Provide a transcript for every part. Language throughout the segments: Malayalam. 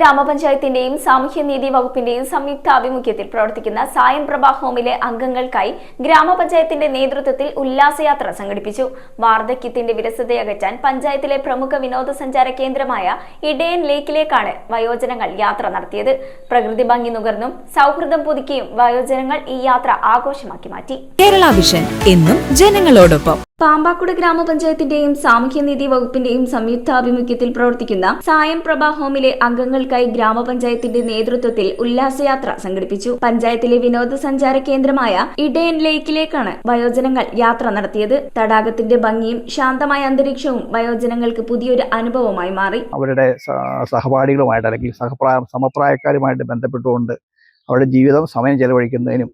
ഗ്രാമപഞ്ചായത്തിന്റെയും സാമൂഹ്യനീതി വകുപ്പിന്റെയും സംയുക്ത ആഭിമുഖ്യത്തിൽ പ്രവർത്തിക്കുന്ന സായം പ്രഭ ഹോമിലെ അംഗങ്ങൾക്കായി ഗ്രാമപഞ്ചായത്തിന്റെ നേതൃത്വത്തിൽ ഉല്ലാസയാത്ര സംഘടിപ്പിച്ചു. വാർദ്ധക്യത്തിന്റെ വിരസതയകറ്റാൻ പഞ്ചായത്തിലെ പ്രമുഖ വിനോദസഞ്ചാര കേന്ദ്രമായ ഇടയൻ ലേക്കിലേക്കാണ് വയോജനങ്ങൾ യാത്ര നടത്തിയത്. പ്രകൃതി ഭംഗി നുകർന്നും സൗഹൃദം പുതുക്കിയും വയോജനങ്ങൾ ഈ യാത്ര ആഘോഷമാക്കി മാറ്റി. കേരള വിഷൻ എന്നും ജനങ്ങളോടൊപ്പം. പാമ്പാക്കുട ഗ്രാമപഞ്ചായത്തിന്റെയും സാമൂഹ്യനീതി വകുപ്പിന്റെയും സംയുക്താഭിമുഖ്യത്തിൽ പ്രവർത്തിക്കുന്ന സായം പ്രഭ ഹോമിലെ അംഗങ്ങൾക്കായി ഗ്രാമപഞ്ചായത്തിന്റെ നേതൃത്വത്തിൽ ഉല്ലാസയാത്ര സംഘടിപ്പിച്ചു. പഞ്ചായത്തിലെ വിനോദസഞ്ചാര കേന്ദ്രമായ ഇടയൻ ലേക്കിലേക്കാണ് വയോജനങ്ങൾ യാത്ര നടത്തിയത്. തടാകത്തിന്റെ ഭംഗിയും ശാന്തമായ അന്തരീക്ഷവും വയോജനങ്ങൾക്ക് പുതിയൊരു അനുഭവമായി മാറി. അവരുടെ സഹപാഠികളുമായിട്ട് അല്ലെങ്കിൽ സമപ്രായക്കാരുമായിട്ട് ബന്ധപ്പെട്ടുകൊണ്ട് അവരുടെ ജീവിതം സമയം ചെലവഴിക്കുന്നതിനും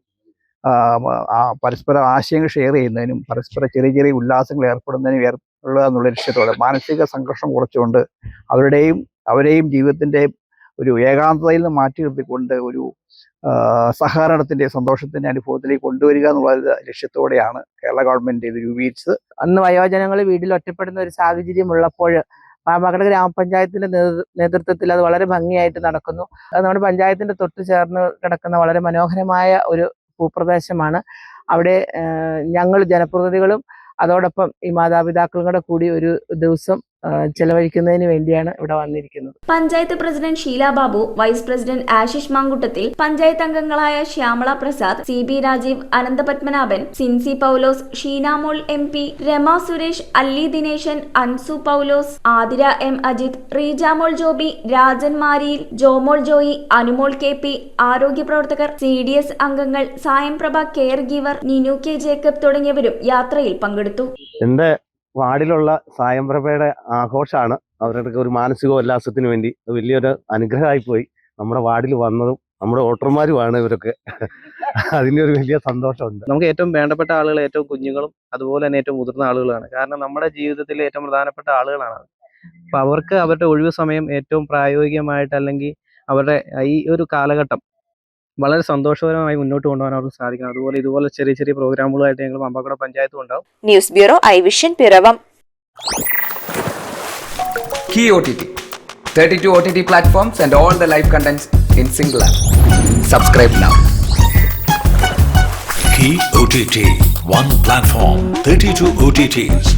പരസ്പര ആശയങ്ങൾ ഷെയർ ചെയ്യുന്നതിനും പരസ്പര ചെറിയ ചെറിയ ഉല്ലാസങ്ങൾ ഏർപ്പെടുന്നതിനും എന്നുള്ള ലക്ഷ്യത്തോടെ മാനസിക സംഘർഷം കുറച്ചുകൊണ്ട് അവരെയും ജീവിതത്തിൻ്റെ ഒരു ഏകാന്തതയിൽ നിന്ന് മാറ്റി നിർത്തിക്കൊണ്ട് ഒരു സഹകരണത്തിൻ്റെ സന്തോഷത്തിൻ്റെ അനുഭവത്തിലേക്ക് കൊണ്ടുവരിക എന്നുള്ള ലക്ഷ്യത്തോടെയാണ് കേരള ഗവൺമെൻറ് ഇത് രൂപീകരിച്ചത്. അന്ന് വയോജനങ്ങൾ വീട്ടിൽ ഒറ്റപ്പെടുന്ന ഒരു സാഹചര്യം ഉള്ളപ്പോൾ പാമ്പാക്കുട ഗ്രാമപഞ്ചായത്തിന്റെ നേതൃത്വത്തിൽ അത് വളരെ ഭംഗിയായിട്ട് നടക്കുന്നു. അത് നമ്മുടെ പഞ്ചായത്തിന്റെ തൊട്ട് ചേർന്ന് കിടക്കുന്ന വളരെ മനോഹരമായ ഒരു ഭൂപ്രദേശമാണ്. അവിടെ ഞങ്ങൾ ജനപ്രതിനിധികളും അതോടൊപ്പം ഈ മാതാപിതാക്കളും കൂടെ കൂടി ഒരു ദിവസം ചെലവഴിക്കുന്നതിന് വേണ്ടിയാണ് ഇവിടെ വന്നിരിക്കുന്നത്. Panchayat president Sheela Babu, vice president Ashish Mankoottathil, panchayat അംഗങ്ങളായ ശ്യാമള പ്രസാദ്, CB രാജീവ്, അനന്തപത്മനാഭൻ, സിൻസി പൗലോസ്, ഷീനാമോൾ MP, രമ സുരേഷ്, അല്ലി ദിനേശൻ, അൻസു പൗലോസ്, ആതിര M അജിത്, റീജാമോൾ ജോബി, രാജൻ മാരിയിൽ, ജോമോൾ ജോയി, അനുമോൾ KP, ആരോഗ്യ പ്രവർത്തകർ, CDS അംഗങ്ങൾ, സായം പ്രഭ കെയർ ഗീവർ, നിനു K ജേക്കബ് തുടങ്ങിയവരും യാത്രയിൽ പങ്കെടുത്തു. വാർഡിലുള്ള സായം പ്രഭയുടെ ആഘോഷമാണ്. അവരുടെ ഒരു മാനസികോല്ലാസത്തിന് വേണ്ടി വലിയൊരു അനുഗ്രഹമായി പോയി. നമ്മുടെ വാർഡിൽ വന്നതും നമ്മുടെ വോട്ടർമാരുമാണ് ഇവരൊക്കെ. അതിൻ്റെ ഒരു വലിയ സന്തോഷമുണ്ട്. നമുക്ക് ഏറ്റവും വേണ്ടപ്പെട്ട ആളുകൾ ഏറ്റവും കുഞ്ഞുങ്ങളും അതുപോലെ തന്നെ ഏറ്റവും മുതിർന്ന ആളുകളാണ്. കാരണം നമ്മുടെ ജീവിതത്തിലെ ഏറ്റവും പ്രധാനപ്പെട്ട ആളുകളാണ്. അപ്പൊ അവർക്ക് അവരുടെ ഒഴിവ് സമയം ഏറ്റവും പ്രായോഗികമായിട്ട് അല്ലെങ്കിൽ അവരുടെ ഈ ഒരു കാലഘട്ടം വളരെ സന്തോഷകരമായി മുന്നോട്ട് കൊണ്ടുപോകാൻ അവർക്ക് സാധിക്കണം. അതുപോലെ ഇതുപോലെ ചെറിയ ചെറിയ പ്രോഗ്രാമുകളായിട്ട് ഞങ്ങൾ പാമ്പാക്കുട പഞ്ചായത്തും ഉണ്ടാവും. News bureau ഐവിഷൻ Piravom. Key OTT 32 OTT platforms and all the live contents in single app. Subscribe now. Key OTT, one platform, 32 OTTs.